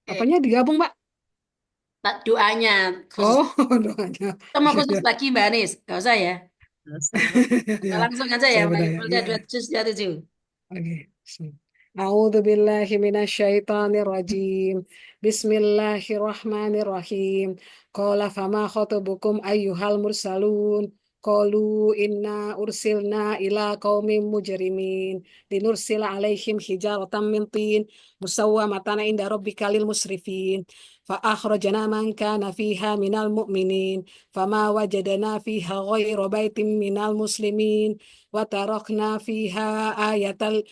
Oke, Apanya digabung, Mbak? tak doanya khusus. Oh, doanya. Kita mau Iya, khusus iya. lagi Mbak Anis, gak usah ya. Gak usah. Ya, Langsung aja ya, saya Mbak berdaya. Iqbal, Ya, dua ya. juz ya 7. Oke. A'udzu billahi minasyaitonir rajim. Bismillahirrahmanirrahim. Qala fama khatabukum ayyuhal mursalun. Qalu inna ursilna ila qaumin mujrimin linursila alaihim hijaratan min tin musawwamatan inda rabbika lil musrifin fa akhrajna man kana fiha minal mu'minin fama wajadna fiha ghayra baitin minal muslimin wa tarakna fiha ayatal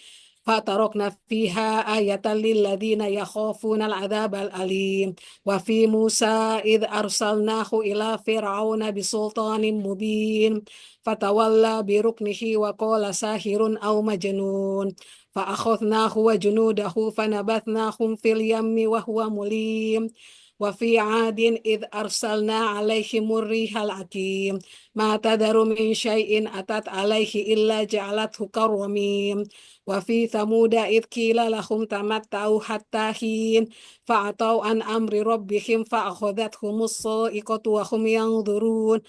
فتركنا فيها آية للذين يخافون العذاب الأليم وفي موسى إذ أرسلناه إلى فرعون بسلطان مبين فتولى بركنه وقال ساحر أو مجنون فأخذناه وجنوده فنبذناهم في اليم وهو مليم وفي عاد إذ أرسلنا عليهم الريح العقيم ما تذر من شيء أتت عليه إلا جعلته كالرميم وفي ثمود إذ قيل لهم تمتعوا حتى حين فعتوا عن أمر ربهم فأخذتهم الصاعقة وهم ينظرون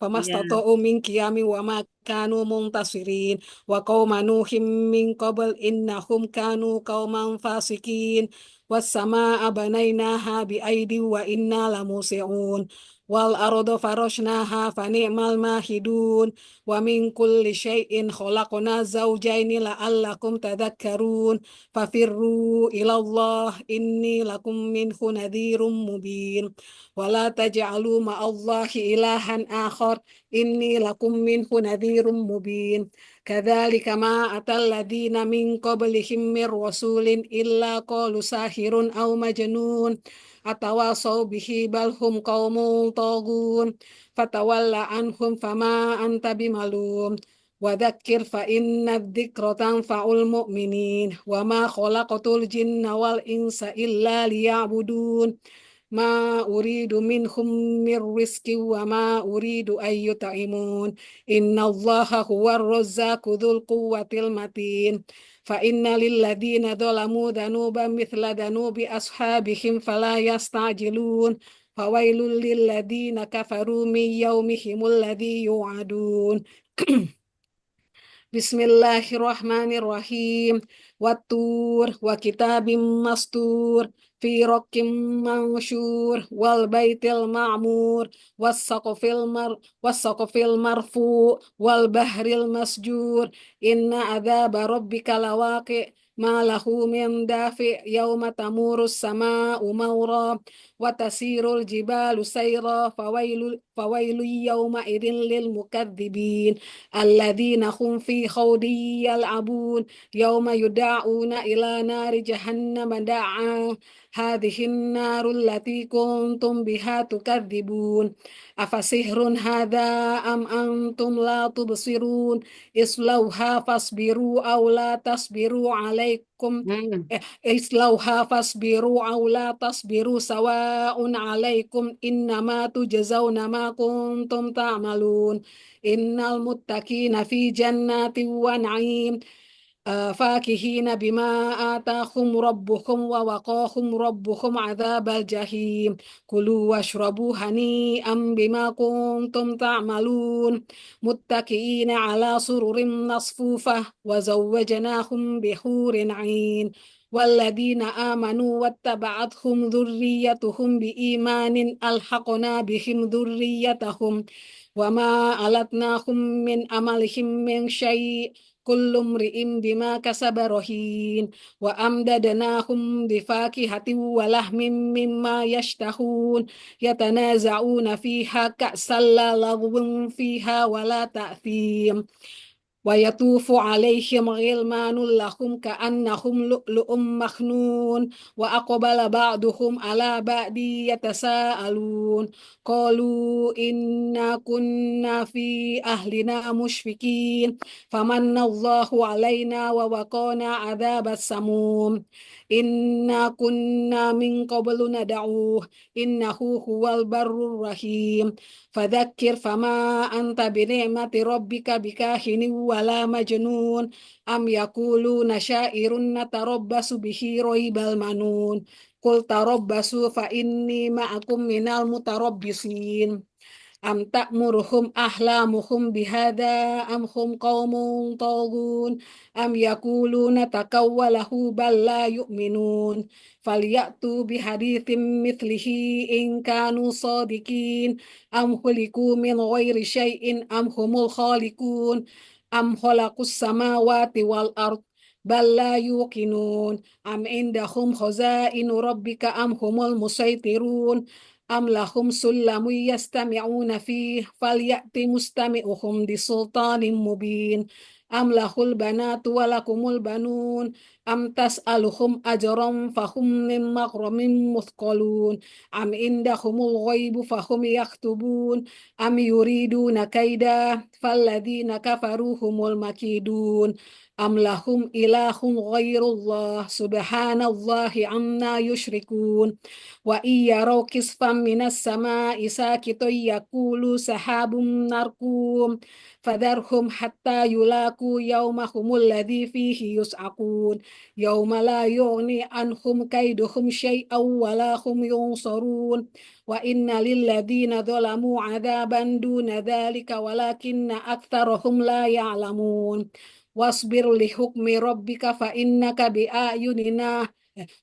فما Iya. استطاعوا من قيام وما كانوا منتصرين وقوم نوح من قبل إنهم كانوا قوما فاسقين والسماء بنيناها بأيد وإنا لموسعون والأرض فرشناها فنعم الماهدون ومن كل شيء خلقنا زوجين لعلكم تذكرون ففروا إلى الله إني لكم منه نذير مبين ولا تجعلوا مع الله إلها آخر إني لكم منه نذير مبين كذلك ما أتى الذين من قبلهم من رسول إلا قالوا ساحر أو مجنون أتواصوا به بل هم قوم طاغون فتول عنهم فما أنت بملوم وذكر فإن الذكر تنفع المؤمنين وما خلقت الجن والإنس إلا ليعبدون ما أريد منهم من رزق وما أريد أن يطعمون إن الله هو الرزاق ذو القوة المتين فإن للذين ظلموا ذنوبا مثل ذنوب أصحابهم فلا يستعجلون فويل للذين كفروا من يومهم الذي يوعدون بسم الله الرحمن الرحيم والطور وكتاب مسطور في رق منشور والبيت المعمور والسقف المرفوع والبحر المسجور إن عذاب ربك لواقع ما له من دافع يوم تمور السماء مورا وتسير الجبال سيرا فويل يومئذ للمكذبين الذين هم في خوض يلعبون يوم يدعون إلى نار جهنم دعا هذه النار التي كنتم بها تكذبون أفسحر هذا أم أنتم لا تبصرون اصلوها فاصبروا أو لا تصبروا عليكم Hmm. اصلوها فاصبروا أو لا تصبروا سواء عليكم إنما تجزون ما كنتم تعملون إن المتقين في جنات ونعيم فاكهين بما آتاهم ربهم ووقاهم ربهم عذاب الجحيم كلوا واشربوا هنيئا بما كنتم تعملون متكئين على سرر مصفوفة وزوجناهم بحور عين والذين آمنوا واتبعتهم ذريتهم بإيمان ألحقنا بهم ذريتهم وما ألتناهم من أملهم من شيء كل امرئ بما كسب رهين وأمددناهم بفاكهة ولحم مما يشتهون يتنازعون فيها كأسا لا لغو فيها ولا تأثيم ويطوف عليهم غلمان لهم كأنهم لؤلؤ مخنون وأقبل بعضهم على بعض يتساءلون قالوا إنا كنا في أهلنا مشفقين فمن الله علينا ووقانا عذاب السموم إنا كنا من قبل ندعوه إنه هو البر الرحيم فذكر فما أنت بنعمة ربك بكاهن ولا مجنون أم يقولون شاعر نتربص به ريب المنون قل تربصوا فإني معكم من المتربصين أم تأمرهم أحلامهم بهذا أم هم قوم طاغون أم يقولون تقوله بل لا يؤمنون فليأتوا بحديث مثله إن كانوا صادقين أم خلقوا من غير شيء أم هم الخالقون أم خلقوا السماوات والأرض بل لا يوقنون أم عندهم خزائن ربك أم هم المسيطرون أم لهم سلم يستمعون فيه فليأت مستمعهم بسلطان مبين أم له البنات ولكم البنون أم تسألهم أجرا فهم من مغرم مثقلون أم عندهم الغيب فهم يكتبون أم يريدون كيدا فالذين كفروا هم المكيدون أم لهم إله غير الله سبحان الله عما يشركون وإن يروا كسفا من السماء ساكتا يقولوا سحاب مركوم فذرهم حتى يلاقوا يومهم الذي فيه يصعقون يوم لا يغني عنهم كيدهم شيئا ولا هم ينصرون وإن للذين ظلموا عذابا دون ذلك ولكن أكثرهم لا يعلمون واصبر لحكم ربك فإنك بأعيننا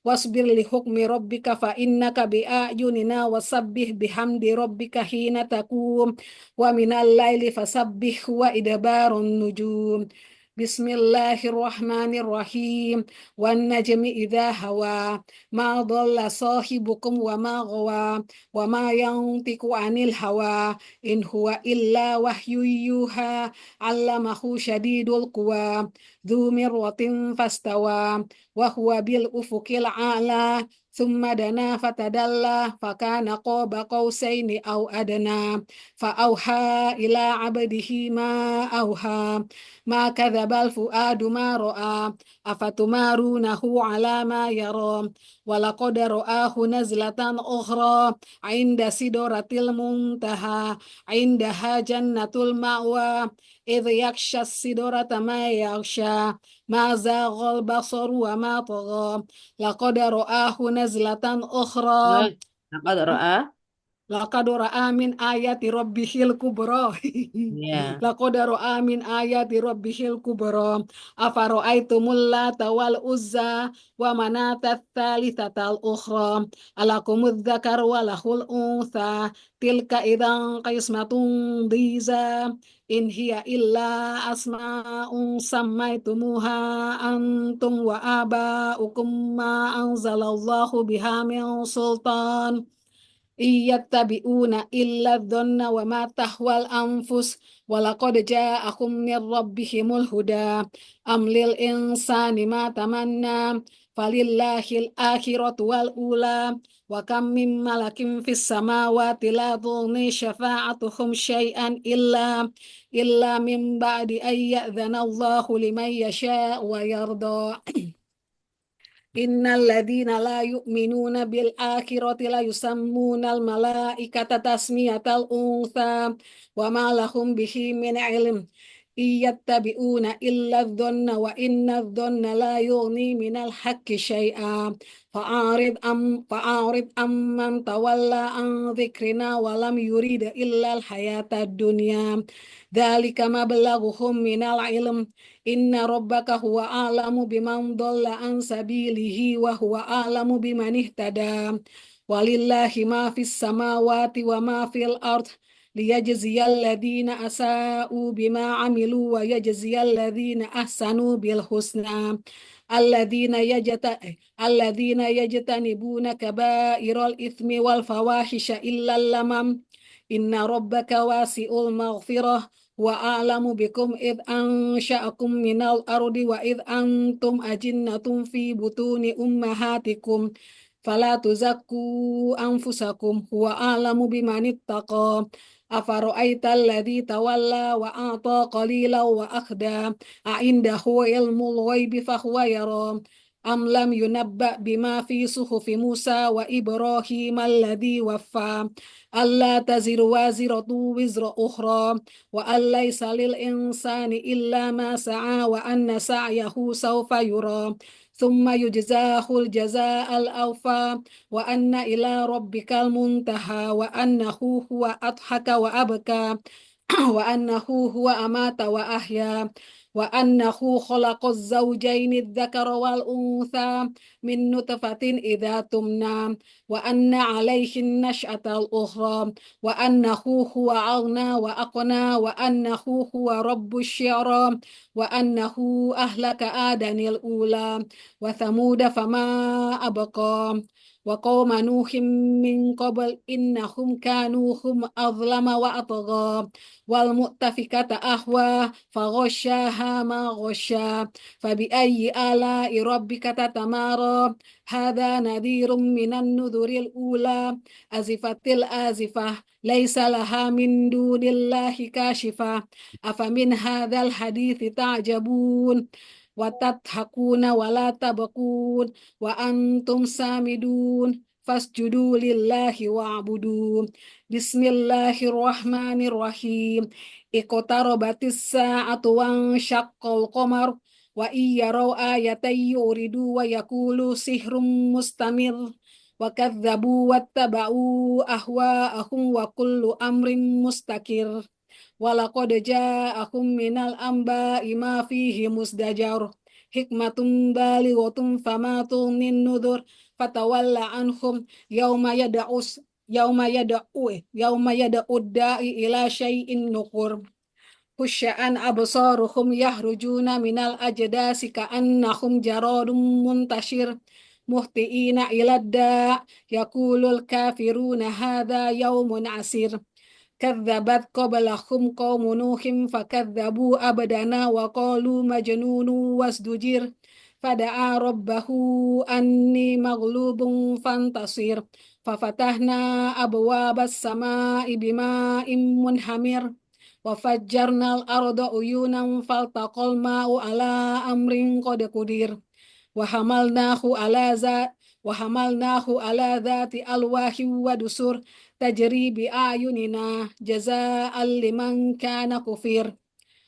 واصبر لحكم ربك فإنك بأعيننا وسبح بحمد ربك حين تقوم ومن الليل فسبح وإدبار النجوم بسم الله الرحمن الرحيم والنجم إذا هوى ما ضل صاحبكم وما غوى وما ينطق عن الهوى إن هو إلا وحي يوحى علمه شديد القوى ذو مرة فاستوى وهو بالأفق الأعلى ثم دنا فتدلى فكان قاب قوسين أو أدنى فأوحى إلى عبده ما أوحى ما كذب الفؤاد ما رأى أفتمارونه على ما يرى ولقد رآه نزلة أخرى عند سدرة المنتهى عندها جنة المأوى إذ يغشى السدرة ما يغشى ما زاغ البصر وما طغى لقد رآه نزلة أخرى Laqad ra'a. لقد رأى من آيات ربه الكبرى Ya. لقد رأى من آيات ربه الكبرى أفرأيتم اللات والعزى ومناة الثالثة الأخرى ألكم الذكر وله الأنثى تلك إذا قسمة ضيزى إن هي إلا أسماء سميتموها أنتم وآباؤكم ما أنزل الله بها من سلطان إن يتبعون إلا الظن وما تهوى الأنفس ولقد جاءهم من ربهم الهدى أم للإنسان ما تمنى فلله الآخرة والأولى وكم من ملك في السماوات لا تغني شفاعتهم شيئا إلا من بعد أن يأذن الله لمن يشاء ويرضى إن الذين لا يؤمنون بالآخرة لا يسمون الملائكة تسمية الأنثى وما لهم به من علم إن يتبعون إلا الظن وإن الظن لا يغني من الحق شيئا فأعرض عن من تولى عن ذكرنا ولم يريد إلا الحياة الدنيا ذلك مبلغهم من العلم إن ربك هو أعلم بمن ضل عن سبيله وهو أعلم بمن اهتدى ولله ما في السماوات وما في الأرض ليجزي الذين أساءوا بما عملوا ويجزي الذين أحسنوا بالحسنى الذين يجتنبون كبائر الإثم والفواحش إلا اللمم إن ربك واسع المغفرة وأعلم بكم إذ أنشأكم من الأرض وإذ أنتم أجنة في بطون أمهاتكم فلا تزكوا أنفسكم هو أعلم بمن اتقى أفرأيت الذي تولى وأعطى قليلا وأخدى أعنده علم الغيب فهو يرى أم لم ينبأ بما في صحف موسى وإبراهيم الذي وفى ألا تزر وازرة وزر أخرى وأن ليس للإنسان إلا ما سعى وأن سعيه سوف يرى ثم يجزاه الجزاء الأوفى وأن إلى ربك المنتهى وأنه هو أضحك وأبكى وأنه هو أمات وأحيا وأنه خلق الزوجين الذكر والأنثى من نطفة إذا تمنى وأن عليه النشأة الأخرى وأنه هو أغنى وأقنى وأنه هو رب الشعرى وأنه أهلك آدًا الأولى وثمود فما أبقى وقوم نوح من قبل إنهم كانوا هم أظلم وأطغى والمؤتفكة أهوى فغشاها ما غشا فبأي آلاء ربك تتمارى هذا نذير من النذر الأولى أزفت الآزفة ليس لها من دون الله كاشفة أفمن هذا الحديث تعجبون وتضحكون ولا تبكون وأنتم سامدون فاسجدوا لله واعبدوا بسم الله الرحمن الرحيم اقتربت الساعة وانشق القمر وإن يروا آية يوردوا ويقولوا سحر مستمر وكذبوا واتبعوا أهواءهم وكل أمر مستقر ولقد جاءكم من الأنباء ما فيه مزدجر حكمة بالغة فما تغني النذر فتول عنهم يوم يدعو الداعي إلى شيء نكر خش عن أبصارهم يخرجون من الأجداث كأنهم جراد منتشر مهطئين إلى الداع يقول الكافرون هذا يوم عسير كذبت قبلهم قوم نوح فكذبوا أبدنا وقالوا مجنون وازدجر فدعا ربه أني مغلوب فانتصر ففتحنا أبواب السماء بماء منهمر وفجرنا الأرض عيونا فالتقى الماء على أمر قد قدر وحملناه على ذات ألواح ودسر تجري بأعيننا جزاء لمن كان كفر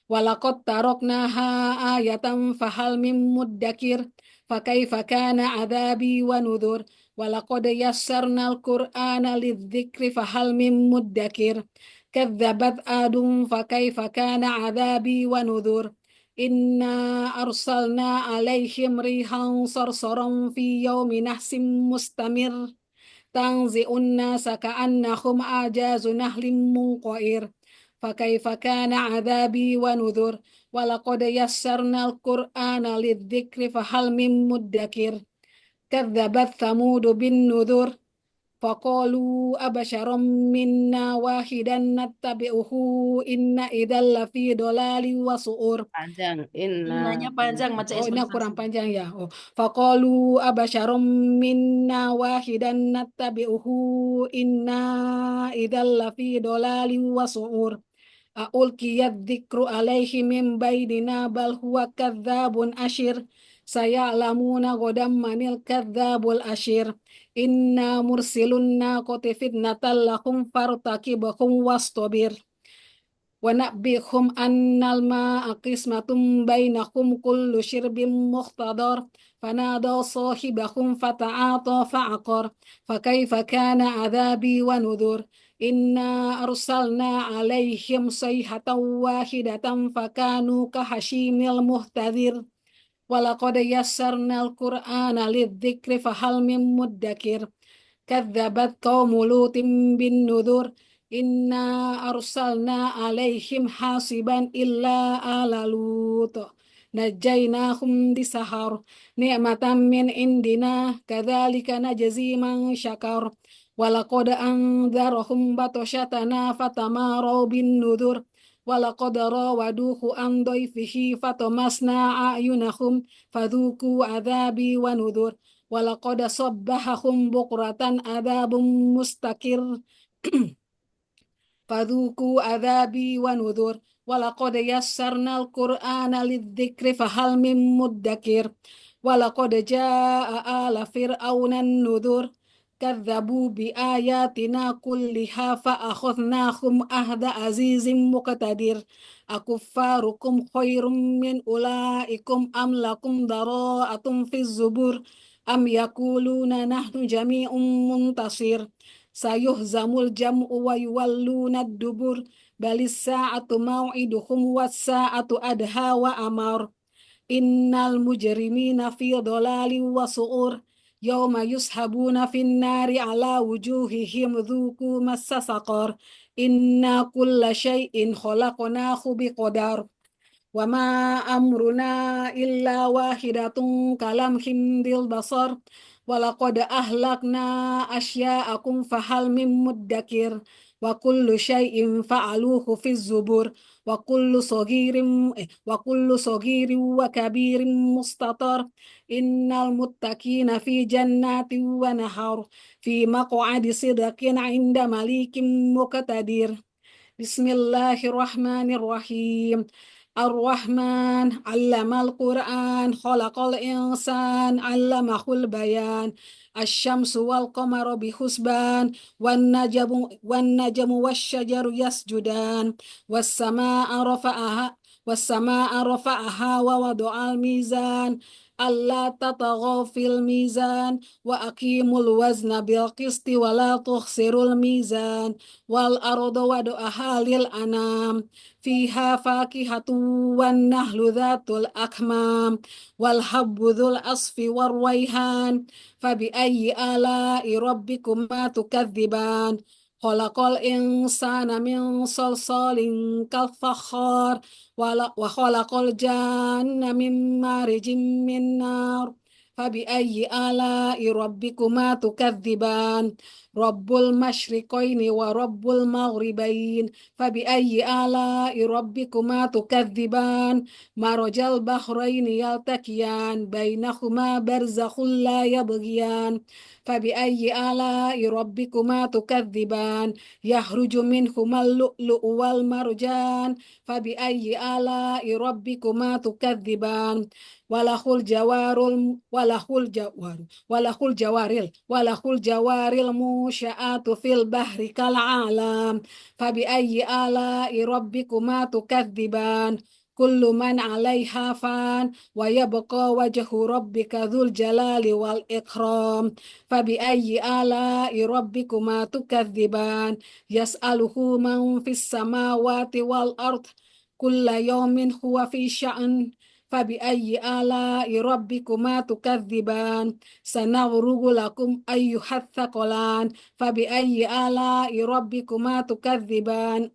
ولقد تركناها آية فهل من مدكر فكيف كان عذابي ونذر ولقد يسرنا القرآن للذكر فهل من مدكر كذبت عاد فكيف كان عذابي ونذر إنا أرسلنا عليهم ريحا صرصرا في يوم نحس مستمر تنزع الناس كأنهم أعجاز نخل منقعر فكيف كان عذابي ونذر ولقد يسرنا القرآن للذكر فهل من مدكر كذبت ثمود بالنذر فقالوا أبشرا منا واحدا نتبعه إن إذا لفي ضلال وسعر Panjang. Innanya panjang, baca Oh, ini ekspektasi. kurang panjang ya. Oh, faqalu abasyarum minna wahidan nattabi'uhu inna idzal lafi dolalin wa su'ur. Aulqiyad dzikru alaihi min bainina bal huwa kadzabun asyir. Sayalamuna godam manil kadzabul asyir. Inna mursilun naqati fitnatal lahum fartaqibhum wastabir. ونبئهم أن الماء قسمة بينهم كل شرب مختضر فنادى صاحبهم فتعاطى فعقر فكيف كان عذابي ونذر إنا أرسلنا عليهم صيحة واحدة فكانوا كهشيم المهتذر ولقد يسرنا القرآن للذكر فهل من مدكر كذبت قوم لوط بالنذر إنا أرسلنا عليهم حاصبا إلا آل لوط نجيناهم بسحر نعمة من عندنا كذلك نجزي من شكر ولقد أنذرهم بطشتنا فتماروا بالنذر ولقد راودوه عن ضيفه فطمسنا أعينهم فذوقوا عذابي ونذر ولقد صبحهم بكرة عذاب مستقر فذوقوا عذابي ونذر ولقد يسرنا القرآن للذكر فهل من مدكر ولقد جاء آل فرعون النذر كذبوا بآياتنا كلها فأخذناهم أخذ عزيز مقتدر أكفاركم خير من أولئكم أم لكم براءة في الزبر أم يقولون نحن جميع منتصر سيهزم الجمع ويولون الدبر بل الساعة موعدهم والساعة أدهى وأمر إن المجرمين في ضلال وسعور يوم يسحبون في النار على وجوههم ذوقوا مس سقر إنا كل شيء خلقناه بقدر وما أمرنا إلا واحدة كلمح بالبصر ولقد أهلكنا أشياءكم فهل من مدكر وكل شيء فعلوه في الزبر وكل صغير وكبير مستطر إن المتقين في جنات ونهر في مقعد صدق عند مليك مقتدر بسم الله الرحمن الرحيم الرحمن علم القرآن خلق الإنسان علمه البيان الشمس والقمر بحسبان والنجم والشجر يسجدان والسماء رفعها ووضع الميزان ألا تطغوا في الميزان وأقيموا الوزن بالقسط ولا تخسروا الميزان والأرض وضعها للأنام فيها فاكهة والنخل ذات الأكمام والحب ذو العصف والريحان فبأي آلاء ربكما تكذبان خلق الإنسان من صلصال كالفخار وخلق الجان من مارج من نار فبأي آلاء ربكما تكذبان رب المشرقين ورب المغربين فبأي آلاء ربكما تكذبان مرج البحرين يلتقيان بينهما برزخ لا يبغيان فبأي آلاء ربكما تكذبان يخرج منهما اللؤلؤ والمرجان فبأي آلاء ربكما تكذبان وله الجوار المنشآت في البحر كالأعلام فبأي آلاء ربكما تكذبان كل من عليها فان ويبقى وجه ربك ذو الجلال والإكرام فبأي آلاء ربكما تكذبان يسأله من في السماوات والأرض كل يوم هو في شأن فبأي آلاء ربكما تكذبان سنفرغ لكم أيها الثقلان فبأي آلاء ربكما تكذبان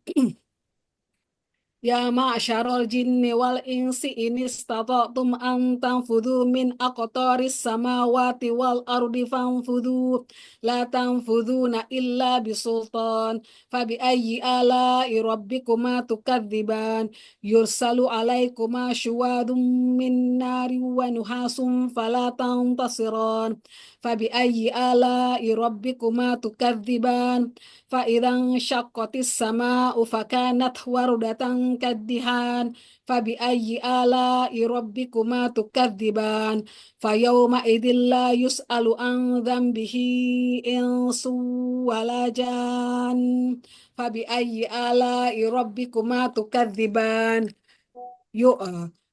يا معشر الجن والإنس إن استطعتم أن تنفذوا من أقطار السماوات والأرض فانفذوا لا تنفذون إلا بسلطان فبأي آلاء ربكما تكذبان يرسل عليكما شواظ من نار ونحاس فلا تنتصران فبأي آلاء ربكما تكذبان فإذا انشقت السماء فكانت وردة كالدهان فبأي آلاء ربكما تكذبان فيومئذ لا يسأل عن ذنبه إنس ولا جان فبأي آلاء ربكما تكذبان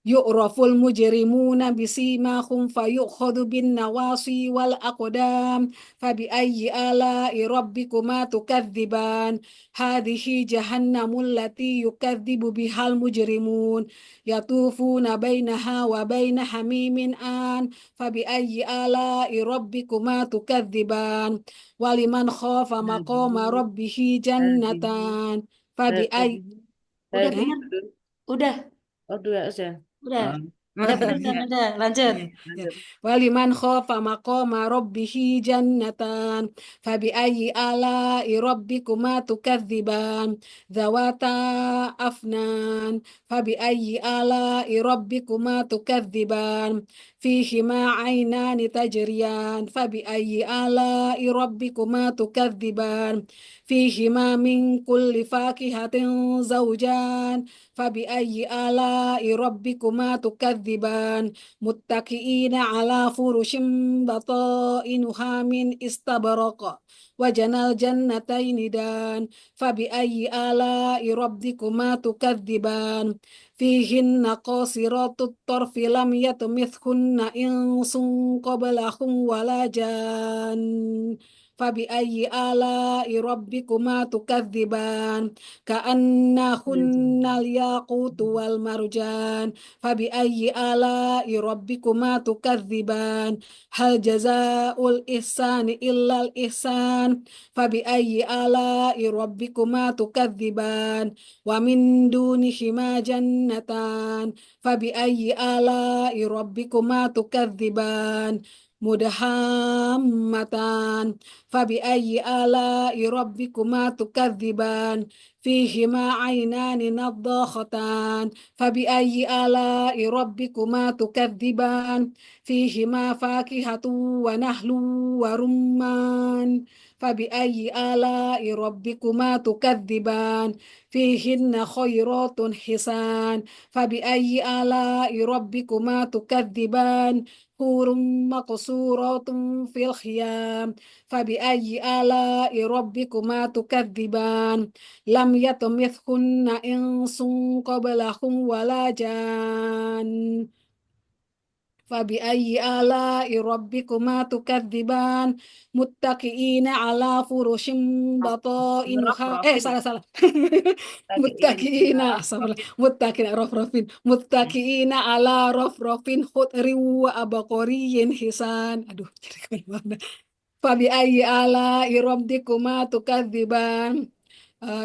يعرف المجرمون بسيماهم فيؤخذ بالنواصي والأقدام فبأي آلاء ربكما تكذبان هذه جهنم التي يكذب بها المجرمون يطوفون بينها وبين حميم آن فبأي آلاء ربكما تكذبان ولمن خاف مقام ربه جنتان فبأي Udah eh? bener? Udah, Oh, dua aja. udah. Oh. Udah bener kan? Ya. Udah, lanjut. Ya. Lanjut. ولمن خاف مقام ربه جنتان فبأي آلاء ربكما تكذبان ذواتا أفنان فبأي آلاء ربكما تكذبان فيهما عينان تجريان فبأي آلاء ربكما تكذبان فيهما من كل فاكهة زوجان فبأي آلاء ربكما تكذبان تكذبان متكئين على فرش بطائنها من استبرق وجنى الجنتين دان فبأي آلاء ربكما تكذبان فيهن قاصرات الطرف لم يطمثهن إنس قبلهم ولا جان فبأي آلاء ربكما تكذبان كأنهن الياقوت والمرجان فبأي آلاء ربكما تكذبان هل جزاء الإحسان إلا الإحسان فبأي آلاء ربكما تكذبان ومن دونهما جنتان فبأي آلاء ربكما تكذبان مدهامتان فبأي آلاء ربكما تكذبان فيهما عينان نضاختان فبأي آلاء ربكما تكذبان فيهما فاكهة ونخل ورمان فبأي آلاء ربكما تكذبان فيهن خيرات حسان فبأي آلاء ربكما تكذبان حور مقصورات في الخيام فبأي آلاء ربكما تكذبان لم يطمثهن إنس قبلهم ولا جان فبأي آلاء ربكما تكذبان متكئين على فرش بطائنها رفرفين salah متكئين متكئين على astagfirullah رفرف متكئين رفرفين متكئين على رفرف خضر وأبقري حسان aduh jadi kemana فبأي آلاء ربكما تكذبان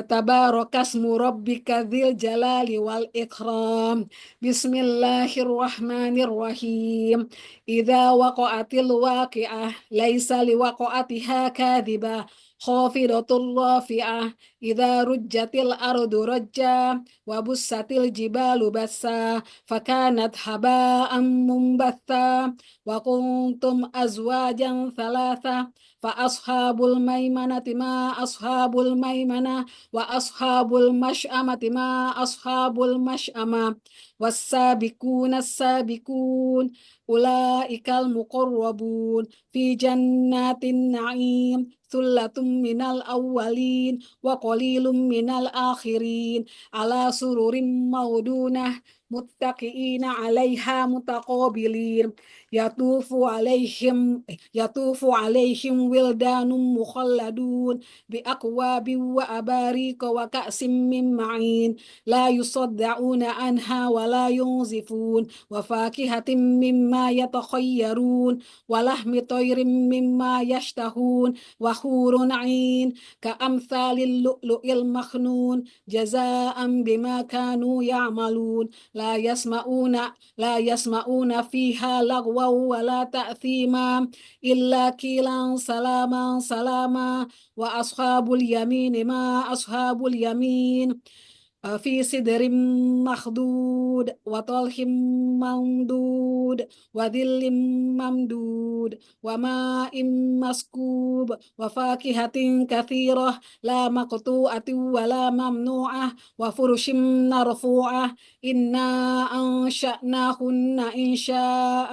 تبارك اسم ربك ذي الجلال والإكرام بسم الله الرحمن الرحيم إذا وقعت الواقعة ليس لوقعتها كاذبة خافضة رافعة إذا رجت الأرض رجا وبست الجبال بسا فكانت هباء منبثا وكنتم أزواجا ثلاثة فأصحاب الميمنة ما أصحاب الميمنة وأصحاب المشأمة ما أصحاب المشأمة والسابقون السابقون أولئك المقربون في جنات النعيم ثلة من الأولين وقليل من الآخرين على سرر موضونة متكئين عليها متقابلين يطوف عليهم ولدان مخلدون بأكواب وأباريق وكأس من معين لا يصدعون عنها ولا ينزفون وفاكهة مما يتخيرون ولحم طير مما يشتهون وحور عين كأمثال اللؤلؤ المخنون جزاء بما كانوا يعملون لا يسمعون فيها لغوا ولا تأثيما إلا قيلا سلاما سلاما وأصحاب اليمين ما أصحاب اليمين في سدر مخضود وطلح ممدود وظل ممدود وماء مسكوب وفاكهة كثيرة لا مقطوعة ولا ممنوعة وفرش مرفوعة إنا أنشأناهن إنشاء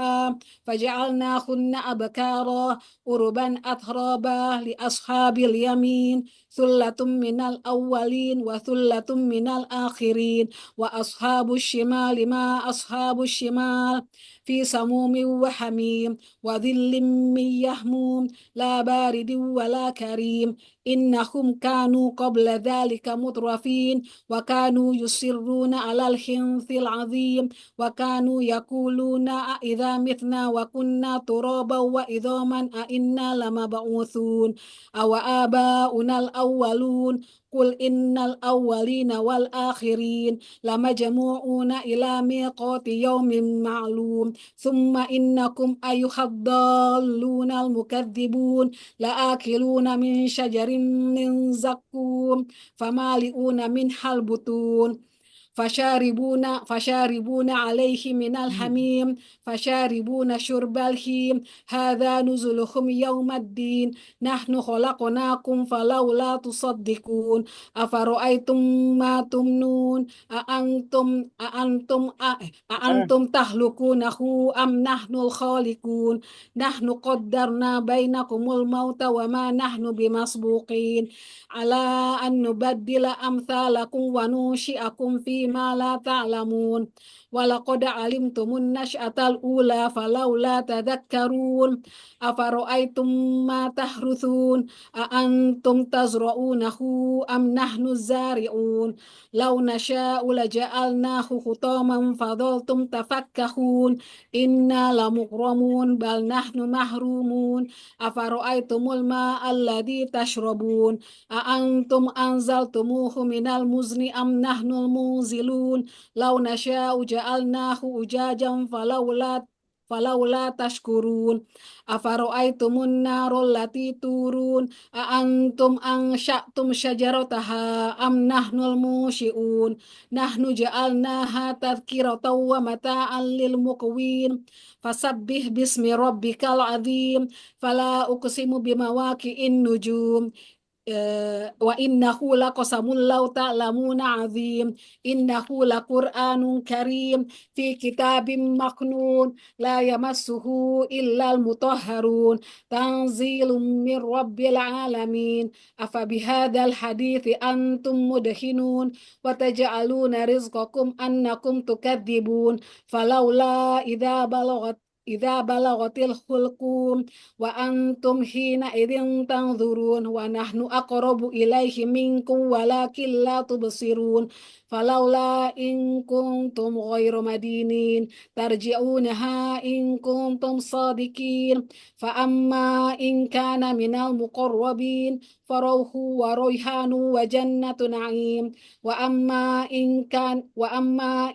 فجعلناهن أبكارا عربا أترابا لأصحاب اليمين ثلة من الأولين وثلة من الآخرين وأصحاب الشمال ما أصحاب الشمال في سموم وحميم وظل من يحموم لا بارد ولا كريم إنهم كانوا قبل ذلك مترفين وكانوا يصرون على الحنث العظيم وكانوا يقولون أإذا متنا وكنا ترابا وعظاما أإنا لمبعوثون أو آباؤنا الأولون قل إن الأولين والآخرين لمجموعون إلى ميقات يوم معلوم ثم إنكم أيها الضالون المكذبون لآكلون من شجر من زقوم فمالئون منها البطون فشاربون عليه من الحميم فشاربون شرب الهيم هذا نزلهم يوم الدين نحن خلقناكم فلولا تصدقون أفرأيتم ما تمنون أأنتم تخلقونه أم نحن الخالقون نحن قدرنا بينكم الموت وما نحن بمسبوقين على أن نبدل أمثالكم وننشئكم فيما لا تعلمون ولقد علمتم النشأة الأولى فلولا تذكرون أفرأيتم ما تحرثون أأنتم تزرعونه أم نحن الزارعون لو نشاء لجعلناه حطاما فظلتم تفكهون إنا لمغرمون بل نحن محرومون أفرأيتم الماء الذي تشربون أأنتم أنزلتموه من المزن أم نحن المنزلون لو نشاء جعلناه أجاجا فلولا تشكرون أفرأيتم النار التي تورون أأنتم أنشأتم شجرتها أم نحن المنشئون نحن جعلناها تذكرة ومتاعا للمقوين فسبح باسم ربك العظيم فلا أقسم بمواقع النجوم وإنه لقسم لو تعلمون عظيم إنه لقرآن كريم في كتاب مكنون لا يمسه إلا المطهرون تنزيل من رب العالمين أفبهذا الحديث أنتم مدهنون وتجعلون رزقكم أنكم تكذبون فلولا إذا بلغت الحلقوم وأنتم حينئذ تنظرون ونحن أقرب إليه منكم ولكن لا تبصرون فلولا إن كنتم غير مدينين ترجعونها إن كنتم صادقين فأما إن كان من المقربين فروح وريحان وجنة نعيم وأما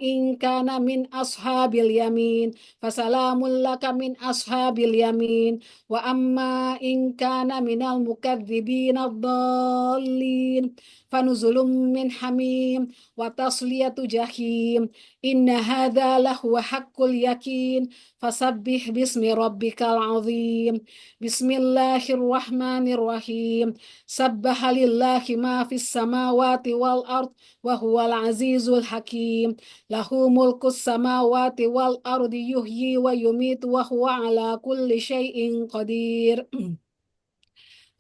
إن كان من أصحاب اليمين فسلام لك من أصحاب اليمين وأما إن كان من المكذبين الضالين فنزل من حميم وتصلية جحيم إن هذا لهو حق اليقين فسبح باسم ربك العظيم بسم الله الرحمن الرحيم سبح لله ما في السماوات والأرض وهو العزيز الحكيم له ملك السماوات والأرض يحيي ويميت وهو على كل شيء قدير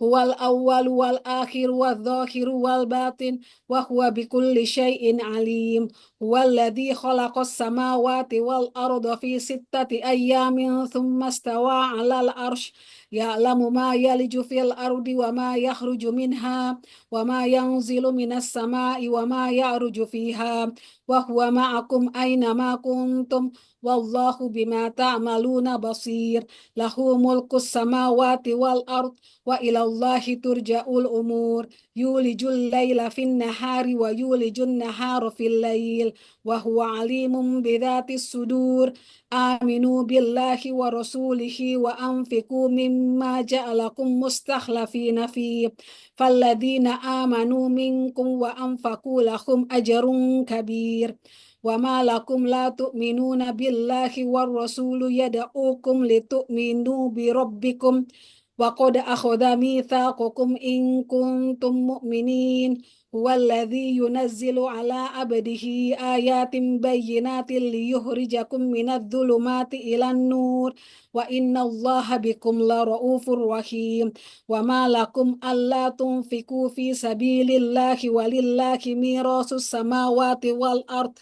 هو الأول والآخر والظاهر والباطن وهو بكل شيء عليم هو الذي خلق السماوات والأرض في 6 أيام ثم استوى على العرش يعلم ما يلج في الأرض وما يخرج منها وما ينزل من السماء وما يعرج فيها وهو معكم أينما كنتم والله بما تعملون بصير له ملك السماوات والأرض وإلى الله ترجع الأمور يولج الليل في النهار ويولج النهار في الليل وهو عليم بذات الصدور آمنوا بالله ورسوله وأنفقوا مما جعلكم مستخلفين فيه فالذين آمنوا منكم وأنفقوا لهم أجر كبير وما لكم لا تؤمنون بالله والرسول يدعوكم لتؤمنوا بربكم وقد أخذ ميثاقكم إن كنتم مؤمنين هو الذي ينزل على عبده آيات بينات ليخرجكم من الظلمات إلى النور وإن الله بكم لرؤوف رحيم وما لكم ألا تنفقوا في سبيل الله ولله ميراث السماوات والأرض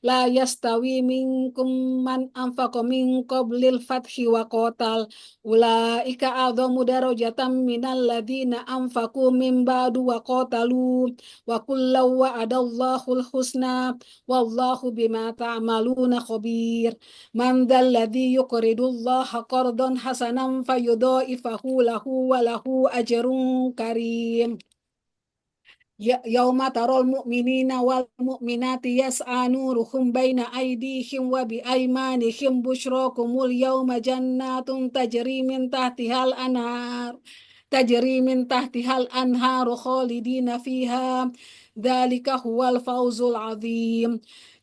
لا يستوي منكم من أنفق من قبل الفتح وقاتل أولئك أعظم درجة من الذين أنفقوا من بعد وقاتلوا وكلا وعد الله الحسنى والله بما تعملون خبير من ذا الذي يقرض الله قرضا حسنا فيضاعفه له وله أجر كريم يوم ترى المؤمنين والمؤمنات يسعى نورهم بين أيديهم وبأيمانهم بشراكم اليوم جنات تجري من تحتها الأنهار خالدين فيها dzalika huwal fawzul azim.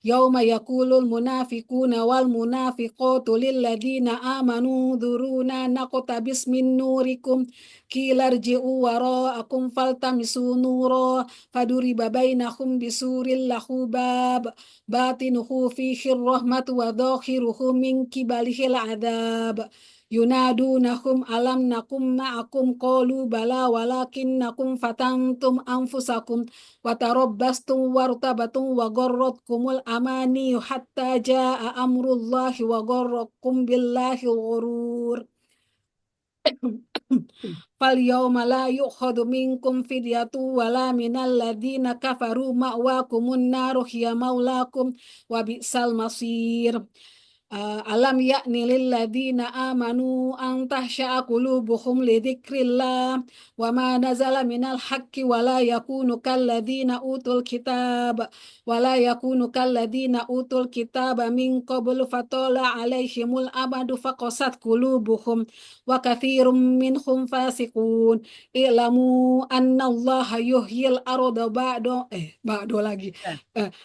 Yauma yaqulul munafiquna wal munafiqatu lil ladzina amanu dzuruna naqtabis min nurikum qila irji'u wara'akum faltamisu nura faduriba bainahum bisuril lahu bab batinuhu fihi rahmatu wa dhahiruhu min qibalihil adzab yunadunahum alam nakum ma'akum qalu bala walakinnakum fatantum anfusakum wa tarabbastum wartabatum wa gharratkumul amani hatta jaa amrullahi wa gharrakum billahi ghurur. Fal yawma la yu'khadhu minkum fidyatu wala minal ladzina kafaru ma'wakumun naru hiya maulakum wa bi'sal masir. Alam ya'ni lil ladzina amanu an tahsha'a qulubuhum li dzikrillah wa ma nazala minal haqqi wa la yakunu kal ladzina utul kitab min qablu fatala alaihimul amadu faqasat qulubuhum wa katsirum minhum fasiqun. I'lamu annallaha yuhyil arda ba'da lagi.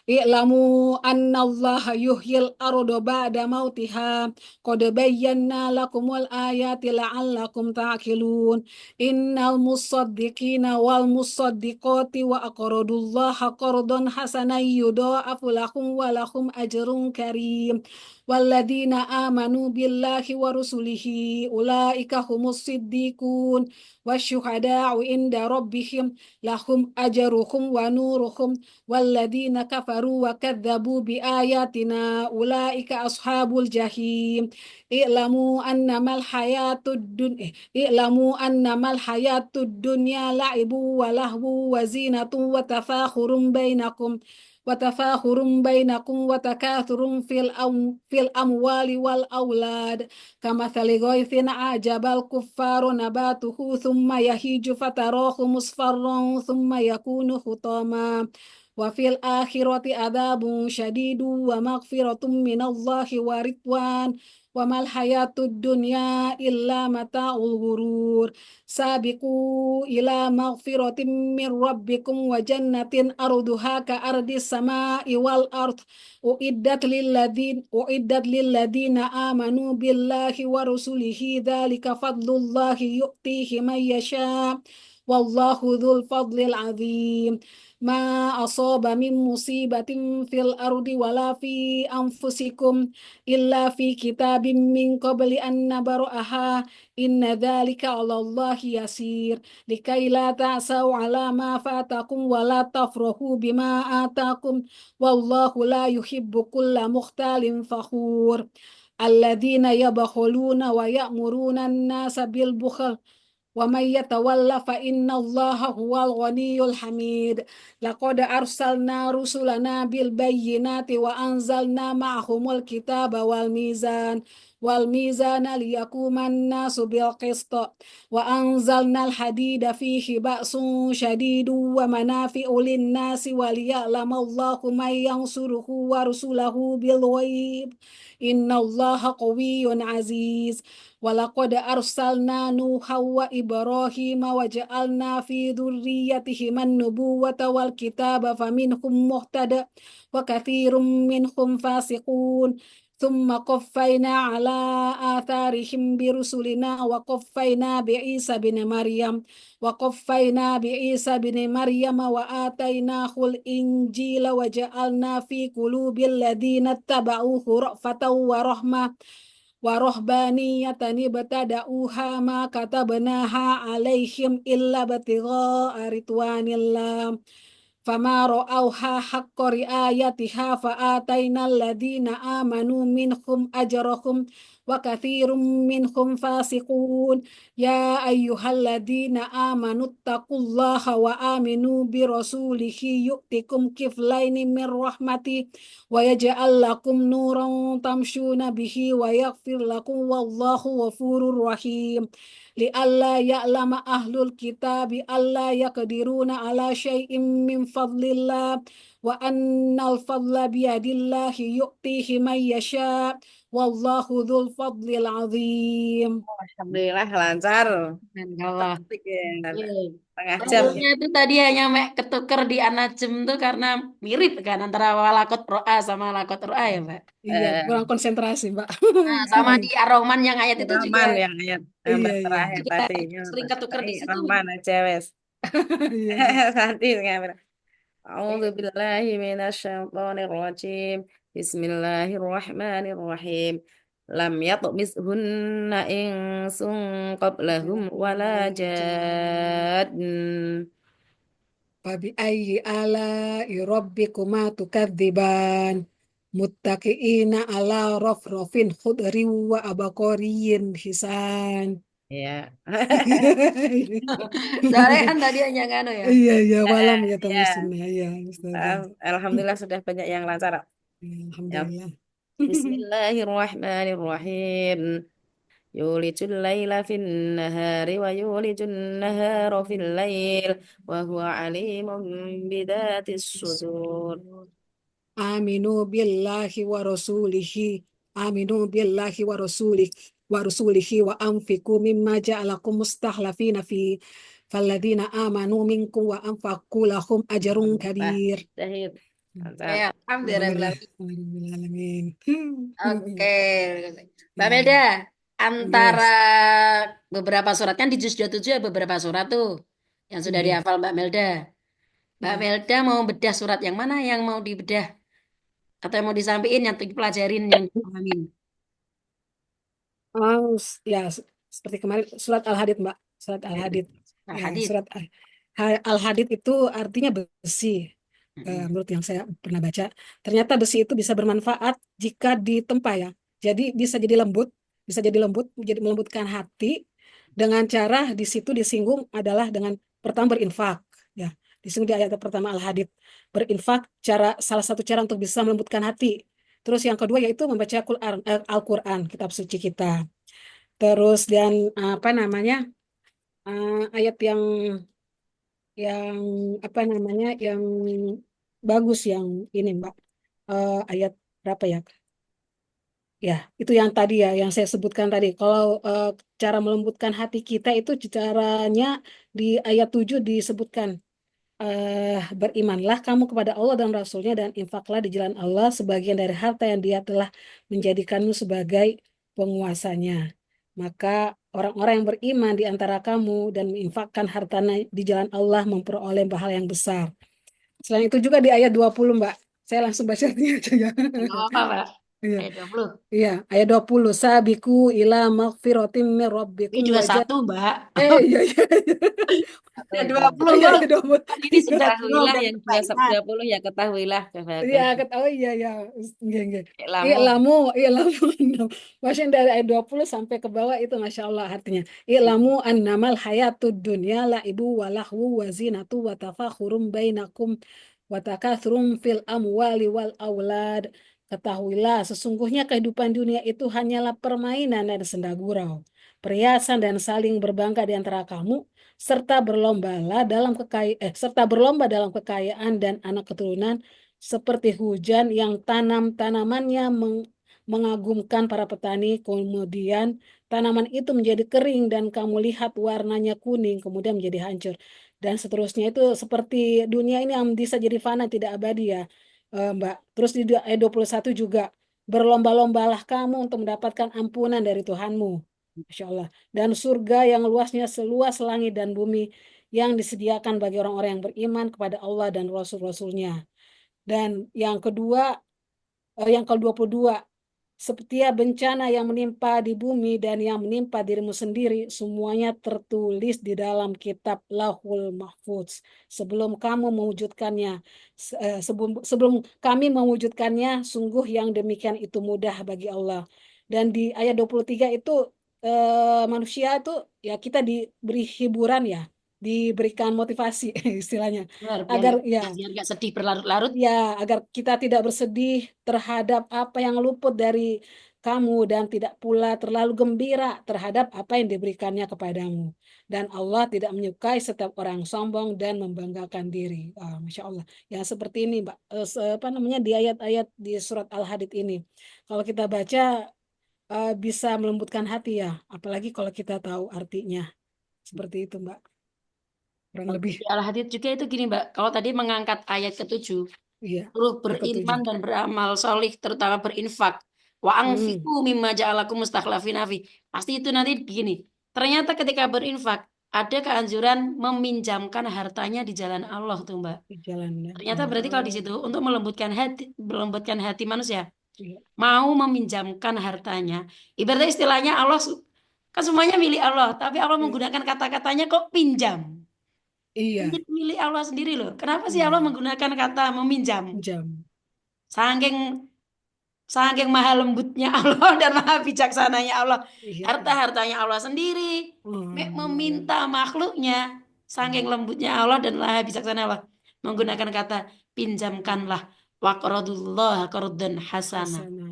I'lamu annallaha yuhyil arda ba'da mautiha qad bayyana lakumul ayati la'allakum ta'qilun. Innal musaddiqina wal musaddiqati wa aqradullaha qardan hasanan yudha'afu lahum wa lahum ajrun karim. Walladzina amanu billahi wa rusulihi ulaika humus siddiqun wasyuhada'u inda rabbihim lahum ajruhum wa nuruhum walladzina kafaru wa kadzabu bi ayatina ulaika ashabul jahim. I'lamu annamal hayatud dunya la'ibu wa lahwu wa zinatun wa tafakhurun bainakum wa takathurun fil amwali wal aulad kamathali ghaithin a'jabal kuffaru nabatuhu thumma yahiju fatarahu musfarran thumma yakunu hutama wa fil akhirati adzabun syadidu wa maghfiratun minallahi wa ridwan wa mal hayatud dunya illa mata'ul ghurur. Sabiqu ila maghfiratin min rabbikum wa jannatin arduha ka ardis sama'i wal ard uiddat lil ladzina amanu billahi wa rusulihi dzalika fadlullahi yu'tihi man yasha wallahu dzul fadlil azim. Ma asaba min musibatin fil ardi wala fi anfusikum illa fi kitabim min qabli an nabra'aha inna dzalika 'ala Allahi yasir likai la ta'sau 'ala ma fatakum wa la tafrahu bima atakum wallahu la yuhibbu kulla mukhtalin fakhur. Alladzina yabkhuluna wa ya'muruna an-nasa bil bukhl wa may yatawalla fa innallaha huwal ghaniyyul hamid. Laqad arsalna rusulana bil bayyinati wa anzalna ma'ahumul kitaba wal mizana liyakuman nasu bil qist wa anzalnal hadida fihi ba'sun syadidun wa manafi'u lin nasi wa liya'lamallahu may yansuruhu wa rusulahu bil ghaib innallaha qawiyyun aziz. Walaqad arsalna Nuha wa Ibrahima wa ja'alna fi dzurriyyatihim an-nubuwwata wal kitaba faminhum muhtada wa katsirum minhum fasiqun. Thumma qaffayna ala atharihim birusulina wa qaffayna bi Isa bin Maryam wa atainahul injila wa ja'alna fi qulubil ladzina tabauhu ra'fatan wa rahbaniyatan ibtada'uha ma katabnaha alaihim illa batigha'a ridwanillah fama ra'awha haqqa ri'ayatiha fa'atainal ladzina amanu minhum ajrahum wa katsirum minhum fasiqun. Ya ayyuhalladzina amanu taqullaha wa aminu bi rasulihi yu'tikum kiflaini min rahmati wa yaj'al lakum nuran tamshuna bihi wa yaghfir lakum wallahu ghafurur rahim. Li'alla ya'lama ahlul kitabi alla yaqdiruna ala syai'in min fadlillah wa annal fadla biyadillahi yu'tihi man yasha wallahu dzul fadlil azim. Alhamdulillah lancar. Allah. Cantik ya. Setengah jam. Ya, Maksudnya itu tadi hanya ketuker di anajem tuh karena mirip kan antara walakot ro'a sama lakot ro'a ya, Mbak. iya, Eh, kurang konsentrasi, Mbak. Nah, sama di Ar-Rahman yang ayat itu juga Rahman yang ayat Iya, iya. terakhir juga tadi. sering ketuker di situ. Rahman aja wes. Iya, iya. Nanti nggak. أعوذ بالله من الشيطان الرجيم بسم الله الرحمن الرحيم لم يطمثهن إنس قبلهم ولا جان Fabi ayyi ala rabbikuma tukadziban muttaqiina ala rafrafin khudri wa abaqariyin hisan. ya. Soalnya kan tadi hanya ngano ya. Iya, iya, malam ya Ya, tamusinnya ya, Ustazah. Alhamdulillah sudah banyak yang lancar. Ya. Alhamdulillah. Bismillahirrahmanirrahim. Yulijul laila fin nahari wa yulijul nahara fil lail wa huwa alimun bidatis sudur. Aminu billahi wa rasulihi. Aminu billahi wa rasulihi wa anfiqu mimma ja'alakum mustahlafina fi falladina amanu minkum wa anfaqu lahum ajrun Nah, kabir. Syahid. Lancar. Ya, alhamdulillah. Alhamdulillah. Alhamdulillah. Oke. Mbak Melda, antara Yes. beberapa surat kan di juz 27 ada beberapa surat tuh yang sudah Iya. dihafal Mbak Melda. Mbak Iya. Melda mau bedah surat yang mana yang mau dibedah atau yang mau disampaikan yang dipelajarin yang dipahamin? Ya, seperti kemarin surat Al-Hadid, Mbak. Surat Al-Hadid. Nah, Ya, hadis. surat Al-Hadid itu artinya besi. Mm-mm. Menurut yang saya pernah baca, ternyata besi itu bisa bermanfaat jika ditempa ya. Jadi bisa jadi lembut, menjadi melembutkan hati dengan cara di situ disinggung adalah dengan pertama berinfak. Ya, disinggung di ayat pertama Al-Hadid. Berinfak salah satu cara untuk bisa melembutkan hati. Terus yang kedua yaitu membaca Al-Quran, kitab suci kita. Terus dan apa namanya ayat yang apa namanya yang bagus yang ini Mbak. Ayat berapa ya? Ya, itu yang tadi ya, yang saya sebutkan tadi. Kalau cara melembutkan hati kita itu caranya di ayat 7 disebutkan. Berimanlah kamu kepada Allah dan Rasulnya dan infaklah di jalan Allah sebagian dari harta yang Dia telah menjadikanmu sebagai penguasanya. Maka orang-orang yang beriman di antara kamu dan menginfakkan hartanya di jalan Allah memperoleh pahala yang besar. Selain itu juga di ayat 20 Mbak. Saya langsung baca artinya aja ya. Nggak apa-apa, Pak. Iya, Ayat 20. iya, ayat 20. Sabiku ila magfiratim mir Ini rabbikum juga wajah. satu, Mbak. Iya, iya, iya. Satu Ayat itu. 20 Iya, loh. ayat 20. Kan ini sudah Ketahuilah dan yang kebaikan. 20 ya ketahuilah. Iya, Bagus. oh iya, iya. Nggih, nggih. Lamu. I'lamu. Maksudnya dari ayat 20 sampai ke bawah itu Masya Allah artinya. I'lamu annamal hayatud dunya la'ibu wa lahu wa zinatu wa tafakhurum bainakum wa takathrum fil amwali wal aulad. Ketahuilah, sesungguhnya kehidupan dunia itu hanyalah permainan dan senda gurau, perhiasan dan saling berbangga di antara kamu, serta berlomba dalam kekayaan dan anak keturunan, seperti hujan yang tanamannya mengagumkan para petani, kemudian tanaman itu menjadi kering dan kamu lihat warnanya kuning, kemudian menjadi hancur. Dan seterusnya itu seperti dunia ini yang bisa jadi fana, tidak abadi ya, Mbak. Terus di ayat 21 juga, berlomba-lombalah kamu untuk mendapatkan ampunan dari Tuhanmu. Masya Allah. Dan surga yang luasnya seluas langit dan bumi yang disediakan bagi orang-orang yang beriman kepada Allah dan Rasul-Rasulnya. Dan yang kedua, yang ke-22, setiap bencana yang menimpa di bumi dan yang menimpa dirimu sendiri, semuanya tertulis di dalam kitab Lauhul Mahfuz. Sebelum kamu mewujudkannya, sebelum kami mewujudkannya, sungguh yang demikian itu mudah bagi Allah. Dan di ayat 23 itu manusia itu ya kita diberi hiburan ya. diberikan motivasi istilahnya Biar agar nggak ya biar nggak sedih berlarut-larut. ya agar kita tidak bersedih terhadap apa yang luput dari kamu dan tidak pula terlalu gembira terhadap apa yang diberikannya kepadamu. Dan Allah tidak menyukai setiap orang sombong dan membanggakan diri. Ah, Masya Allah. Yang seperti ini, Mbak. Apa namanya di ayat-ayat di surat Al-Hadid ini. Kalau kita baca bisa melembutkan hati ya. Apalagi kalau kita tahu artinya. Seperti itu, Mbak. Kurang Kalau lebih. di Al-Hadid juga itu gini, Mbak. Kalau tadi mengangkat ayat ke-7, Iya, suruh yang ketujuh. beriman dan beramal solih, terutama berinfak. Wa Hmm, anfiqu mimma ja'alakum mustakhlafina fi. Pasti itu nanti gini. Ternyata ketika berinfak, ada keanjuran meminjamkan hartanya di jalan Allah tuh, Mbak. di jalan ya. Ternyata berarti kalau di Oh, situ untuk melembutkan hati manusia, iya. mau meminjamkan hartanya. Ibaratnya istilahnya Allah kan semuanya milik Allah, tapi Allah Iya. menggunakan kata-katanya kok pinjam. Ini Iya. milik Allah sendiri loh. Kenapa sih Allah Hmm, menggunakan kata meminjam? jam. Saking saking maha lembutnya Allah dan maha bijaksananya Allah. Iya. Harta-hartanya Allah sendiri. Iya, iya. Meminta makhluknya. Saking Hmm, lembutnya Allah dan maha bijaksana Allah. Menggunakan kata pinjamkanlah waqradullah qardan hasana. hasanah.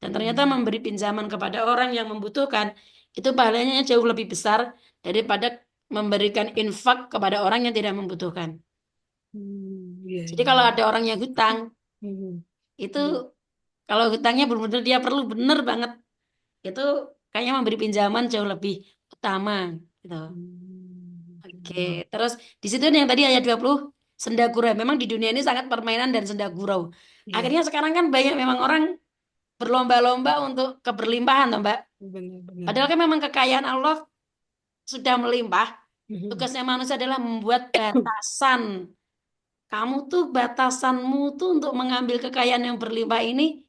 Dan ternyata Hmm, memberi pinjaman kepada orang yang membutuhkan itu pahalanya jauh lebih besar daripada memberikan infak kepada orang yang tidak membutuhkan. iya, Jadi iya, kalau iya. ada orang yang hutang, Hmm, itu iya. kalau hutangnya benar-benar dia perlu benar banget, itu kayaknya memberi pinjaman jauh lebih utama gitu. Oke, Iya. terus di situ yang tadi ayat 20 senda gurau. Memang di dunia ini sangat permainan dan senda gurau. Iya, Akhirnya sekarang kan banyak memang orang berlomba-lomba untuk keberlimpahan, toh, Mbak. benar-benar. Padahal kan memang kekayaan Allah sudah melimpah. Hmm, Tugasnya manusia adalah membuat batasan. Kamu tuh batasanmu tuh untuk mengambil kekayaan yang berlimpah ini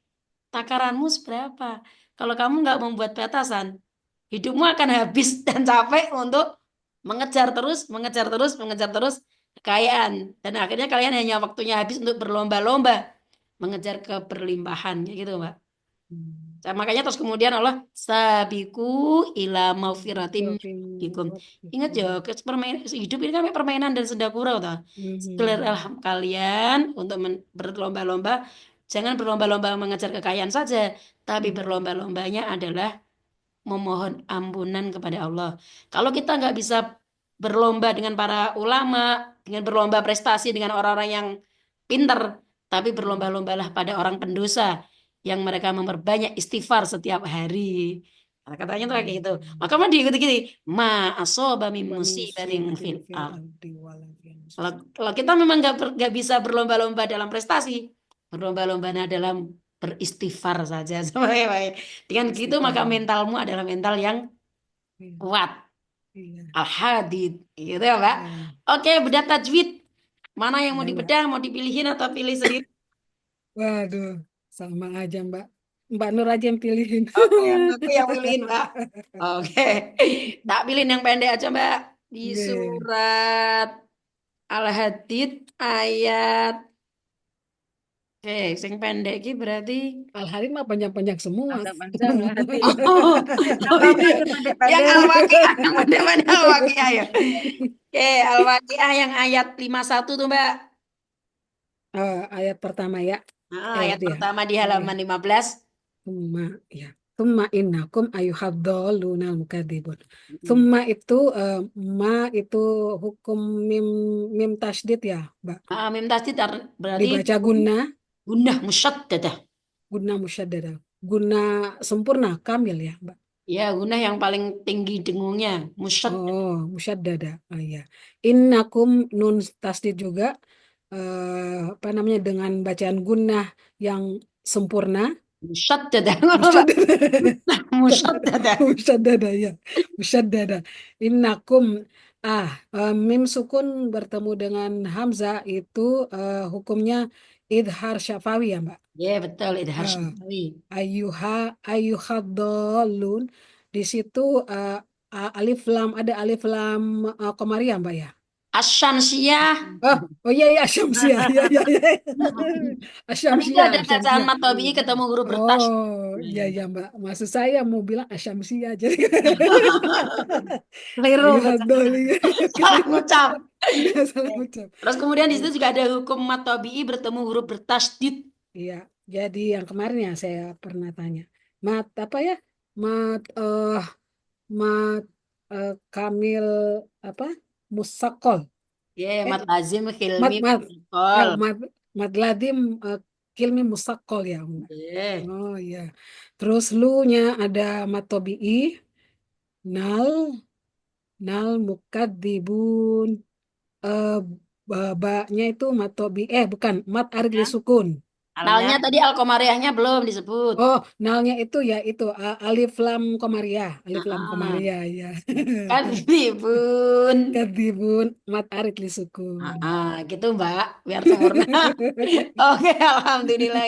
takaranmu seberapa? Kalau kamu nggak membuat batasan, hidupmu akan habis dan capek untuk mengejar terus, mengejar terus, mengejar terus kekayaan. Dan akhirnya kalian hanya waktunya habis untuk berlomba-lomba mengejar keberlimpahan, kayak gitu, Mbak. hmm. Nah, makanya terus kemudian Allah sabiku ila maufiratim Maafin bikum. Ingat ya, Rabbikum. hidup ini kan kayak permainan dan senda gurau tau. Sekelirlah Hmm, kalian untuk berlomba-lomba, jangan berlomba-lomba mengejar kekayaan saja, tapi hmm, berlomba-lombanya adalah memohon ampunan kepada Allah. Kalau kita nggak bisa berlomba dengan para ulama, dengan berlomba prestasi dengan orang-orang yang pinter, tapi hmm. berlomba-lombalah pada orang pendosa yang mereka memperbanyak istighfar setiap hari. Nah, katanya tuh kayak gitu. Maka mah diikuti gini, ma asoba min Wa min musibatin musibatin fil fil ard. ardi wala fi Kalau anfusihim. kalau kita memang nggak bisa berlomba-lomba dalam prestasi, berlomba-lomba dalam beristighfar saja baik. Dengan gitu Istighfar. maka mentalmu adalah mental yang Iya, kuat, iya, al-hadid, gitu ya, Mbak. iya, Oke, bedah tajwid. Mana yang mau iya, Mbak. dibedah, mau dipilihin atau pilih sendiri? Waduh, sama aja, Mbak. Mbak Nur aja yang pilihin. Oke, aku yang pilihin, Mbak. Oke, tak pilihin yang pendek aja, Mbak. Di Oke. surat Al-Hadid ayat, oke, sing pendek ini berarti Al-Hadid mah panjang-panjang semua. Panjang-panjang hati. oh, Gak oh apa-apa iya. itu Yang pendek-pendek. Al-Waqiah, yang pendek-pendek Al-Waqiah ya. Oke, Al-Waqiah yang ayat 51 tuh, Mbak. Ayat pertama ya. Nah, Eh ayat itu ya. pertama di Iya. halaman 15. Summa ya. Summa innakum ayuhadzaluna mukadzibun. Mm. Summa itu ma itu hukum mim mim tasdid ya, Mbak. Mim tasdid berarti Dibaca guna gundah musyaddadah. guna musyaddadah. Guna sempurna kamil ya, Mbak. Ya, gundah yang paling tinggi dengungnya, musyaddadah. Oh, musyaddada. Oh iya. Innakum nun tasdid juga apa namanya dengan bacaan gunnah yang sempurna. Musyaddadah. Musyaddada. Musyaddadah. Musyaddada ya. Musyaddada. Innakum mim sukun bertemu dengan hamzah itu hukumnya idhar syafawi ya, Mbak. Ya, betul itu harus Eh, diketahui. Ayuhadolun di situ alif lam ada alif lam komariah Mbak ya. Asyansiyah. Oh iya iya Asyamsia. Iya iya iya. Kan itu Asyamsia, ada bacaan Asyamsia. mat tabi'i ketemu huruf bertasydid. Oh, iya iya Mbak. Maksud saya mau bilang Asyamsia jadi Keliru Ayuhat bacaan. doli. Salah ngucap. Iya salah ucap. Terus kemudian di Iya. situ juga ada hukum mat tabi'i bertemu huruf bertasydid. Iya, jadi yang kemarin ya saya pernah tanya. Mat apa ya? Mat mat kamil apa? Musakol. Ya, Eh, mat lazim, mat hilmi, mat kol. mat mat ladim kilmi musakol ya. Oke. Oh iya. Terus lu-nya ada mat tobi'i, nal, nal mukadzibun. Eh babanya itu mat tobi'i, bukan, mat arid li Ya, sukun. alnya Nalnya tadi alkomariahnya belum disebut. Oh, nalnya itu ya itu alif lam komaria, alif lam Ah, komaria ya. kadibun. Kadibun mat arid li sukun. Gitu Mbak, biar sempurna. Oke, alhamdulillah.